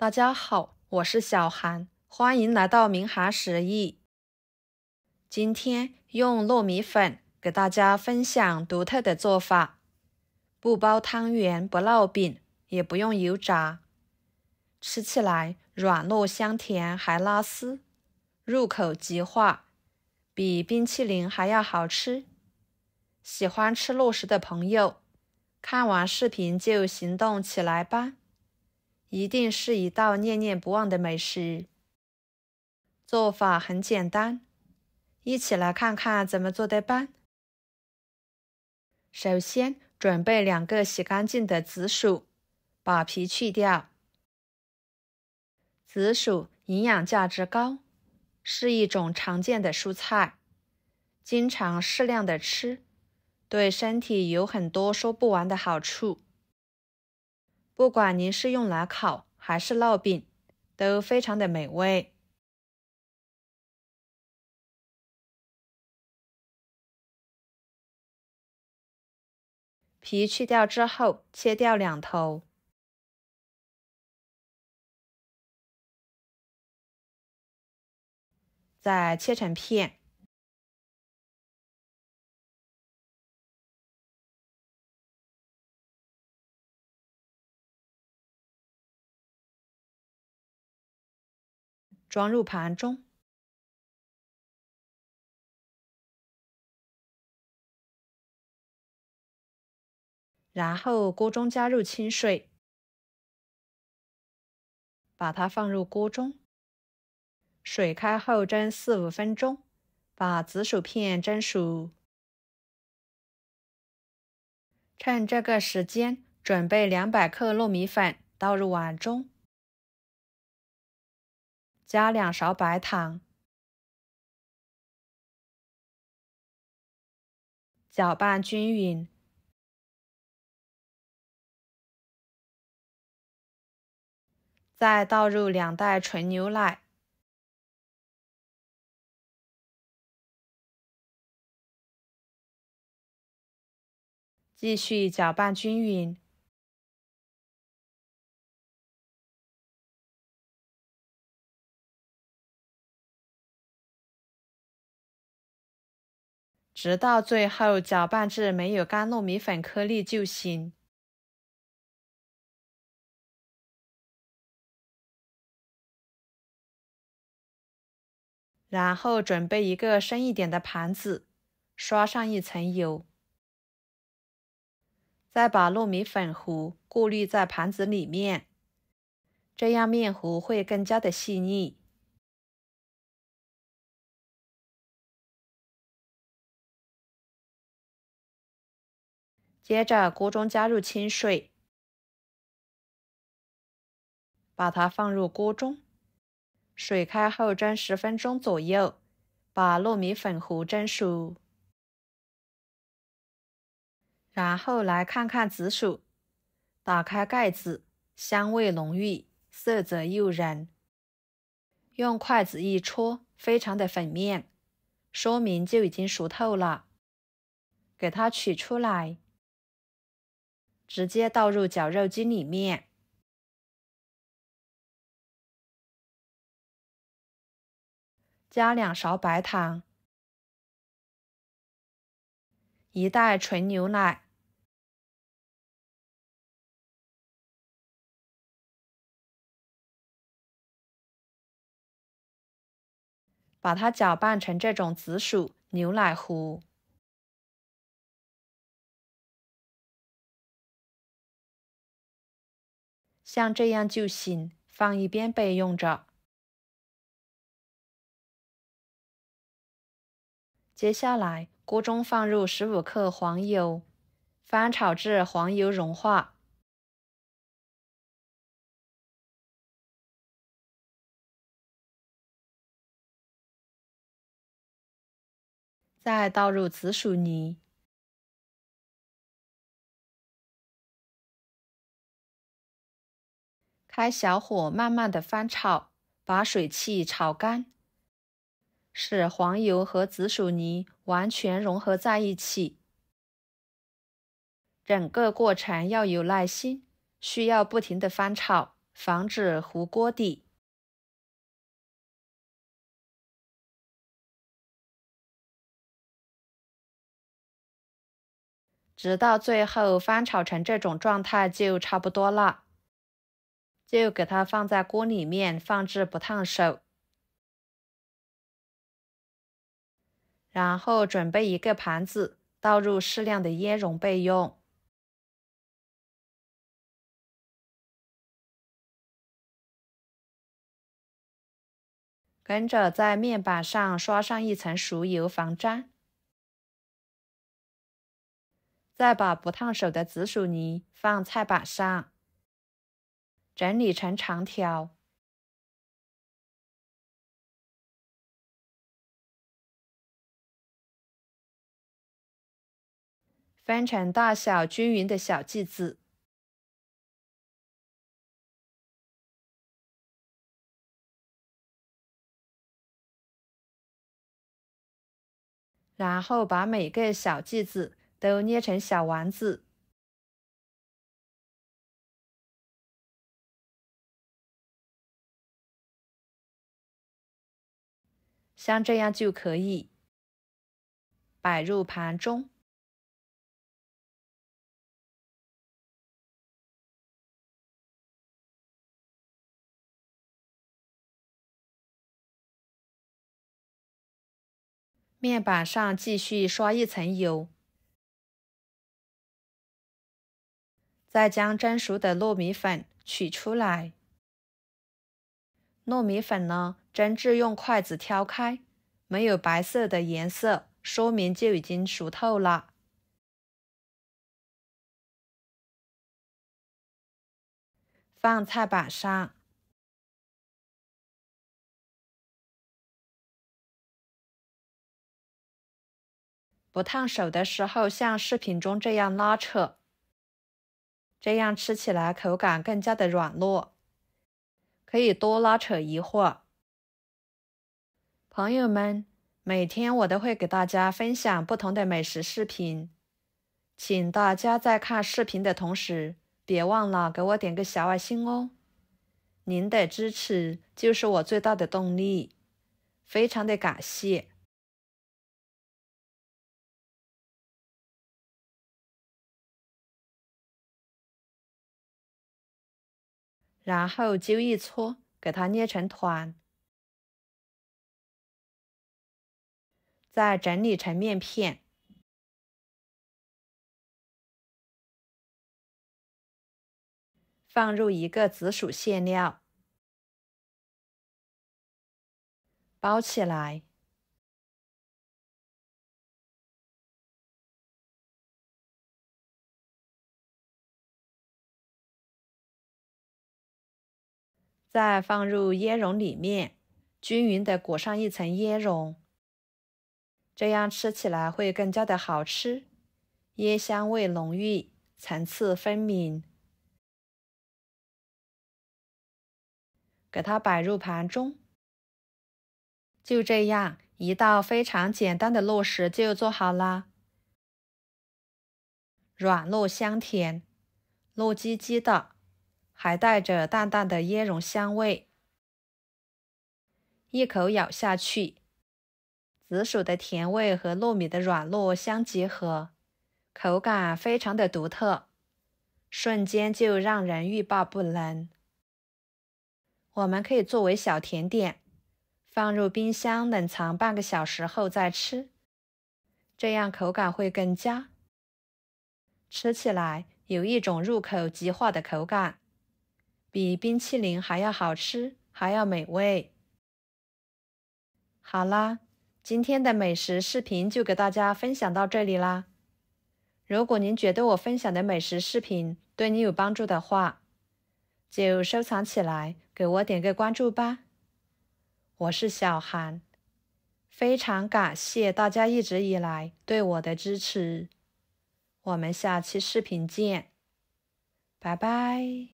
大家好，我是小韩，欢迎来到明涵食艺。今天用糯米粉给大家分享独特的做法，不包汤圆，不烙饼，也不用油炸，吃起来软糯香甜还拉丝，入口即化，比冰淇淋还要好吃。喜欢吃糯食的朋友，看完视频就行动起来吧！一定是一道念念不忘的美食。做法很简单，一起来看看怎么做的吧。首先准备2个洗干净的紫薯，把皮去掉。紫薯营养价值高，是一种常见的蔬菜，经常适量的吃，对身体有很多说不完的好处。不管您是用来烤还是烙饼，都非常的美味。皮去掉之后，切掉2头，再切成片。装入盘中，然后锅中加入清水，把它放入锅中，水开后蒸4-5分钟，把紫薯片蒸熟。趁这个时间，准备200克糯米粉，倒入碗中，加2勺白糖，搅拌均匀。再倒入2袋纯牛奶，继续搅拌均匀。直到最后搅拌至没有干糯米粉颗粒就行。然后准备一个深一点的盘子，刷上1层油，再把糯米粉糊过滤在盘子里面，这样面糊会更加的细腻。接着锅中加入清水，把它放入锅中，水开后蒸10分钟左右，把糯米粉糊蒸熟。然后来看看紫薯，打开盖子，香味浓郁，色泽诱人。用筷子一戳，非常的粉面，说明就已经熟透了。给它取出来，直接倒入绞肉机里面，加2勺白糖，1袋纯牛奶，把它搅拌成这种紫薯牛奶糊。像这样就行，放一边备用着。接下来，锅中放入15克黄油，翻炒至黄油融化。再倒入紫薯泥，开小火慢慢的翻炒，把水汽炒干，使黄油和紫薯泥完全融合在一起。整个过程要有耐心，需要不停的翻炒，防止糊锅底。直到最后翻炒成这种状态就差不多了，就给它放在锅里面放置不烫手。然后准备一个盘子，倒入适量的椰蓉备用。跟着在面板上刷上一层熟油防粘。再把不烫手的紫薯泥放菜板上，整理成长条，分成大小均匀的小剂子。然后把每个小剂子都捏成小丸子，像这样就可以摆入盘中。面板上继续刷一层油，再将蒸熟的糯米粉取出来。糯米粉呢，蒸至用筷子挑开，没有白色的颜色，说明就已经熟透了。放菜板上，不烫手的时候，像视频中这样拉扯，这样吃起来口感更加的软糯。可以多拉扯一会儿。朋友们，每天我都会给大家分享不同的美食视频，请大家在看视频的同时，别忘了给我点个小爱心哦。您的支持就是我最大的动力，非常的感谢。然后揪一撮，给它捏成团，再整理成面片，放入一个紫薯馅料，包起来。再放入椰蓉里面，均匀地裹上一层椰蓉，这样吃起来会更加的好吃，椰香味浓郁，层次分明。给它摆入盘中。就这样，一道非常简单的糯食就做好啦，软糯香甜，糯叽叽的，还带着淡淡的椰蓉香味。一口咬下去，紫薯的甜味和糯米的软糯相结合，口感非常的独特，瞬间就让人欲罢不能。我们可以作为小甜点，放入冰箱冷藏半个小时后再吃，这样口感会更佳。吃起来有一种入口即化的口感，比冰淇淋还要好吃，还要美味。好啦，今天的美食视频就给大家分享到这里啦。如果您觉得我分享的美食视频对你有帮助的话，就收藏起来，给我点个关注吧。我是小韩，非常感谢大家一直以来对我的支持。我们下期视频见，拜拜。